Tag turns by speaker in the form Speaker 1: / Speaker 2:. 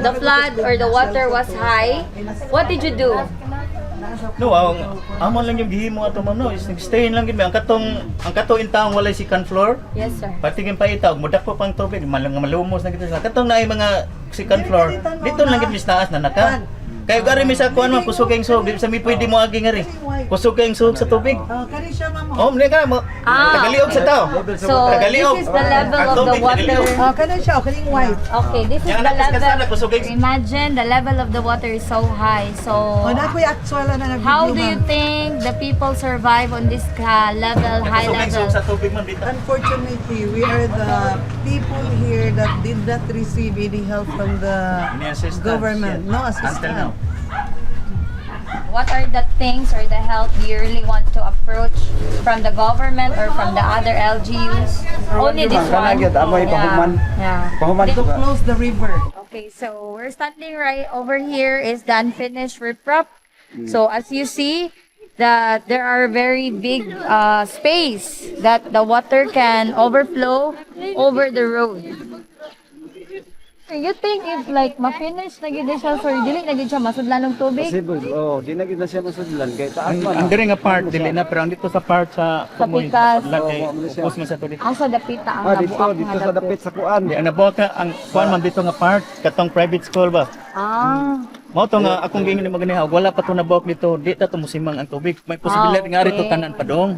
Speaker 1: the flood or the water was high, what did you do?
Speaker 2: No, amon lang yung gihimo ato ma'am no, is nagstay lang gid mi ang katong intawong walay second floor.
Speaker 1: Yes, sir.
Speaker 2: Patingin pa itaw, mudako pang tubig, malumos na kita. Katong naay mga second floor, dito lang gid mis taas na naka. Kayo gari mi sa kuan man kusog kayong sug, di sa mi pwede mo agi ngari. Kusog kayong sug sa tubig.
Speaker 3: Kani siya ma'am.
Speaker 2: Oh, mali ka mo. Tagaliog sa tao.
Speaker 1: So, this is the level of the water.
Speaker 3: Kani siya, kaning white.
Speaker 1: Okay, this is
Speaker 2: Yang
Speaker 1: the
Speaker 2: anak kasana
Speaker 1: level.
Speaker 2: kusog kayong.
Speaker 1: Imagine the level of the water is so high. So,
Speaker 3: Na ko'y actual na nag-video.
Speaker 1: how do you think the people survive on this level, high
Speaker 2: Kusog kayong
Speaker 1: level?
Speaker 2: sug sa tubig man dito.
Speaker 3: Unfortunately, we are the people here that did not receive any help from the
Speaker 2: Any assistance
Speaker 3: government.
Speaker 2: yet?
Speaker 3: No
Speaker 2: Until
Speaker 3: assistance.
Speaker 2: now.
Speaker 1: What are the things or the help you really want to approach from the government or from the other LGUs? Only this one. Yeah.
Speaker 3: To close the river.
Speaker 1: Okay, so we're standing right over here is the unfinished riprap. So as you see, that there are very big space that the water can overflow over the road. You think if like ma-finish na gid siya sir, dili na gid siya masudlan ng tubig?
Speaker 4: Possible, di na gid na siya masudlan kay taas man.
Speaker 2: Ang diri nga part dili na pero ang dito sa part sa kumoy
Speaker 1: pikas.
Speaker 2: lagi upos man sa tubig.
Speaker 1: Asa dapita ang
Speaker 4: Dito
Speaker 1: nabuak
Speaker 4: dito
Speaker 1: nga
Speaker 4: sa dapit sa kuan.
Speaker 2: Di ang nabuo ka ang kuan man dito nga part katong private school ba. Mao to nga akong gingin mo ganiha wala pa to nabuok dito di ta to musimang ang tubig. May posibilidad nga rito tanan padong.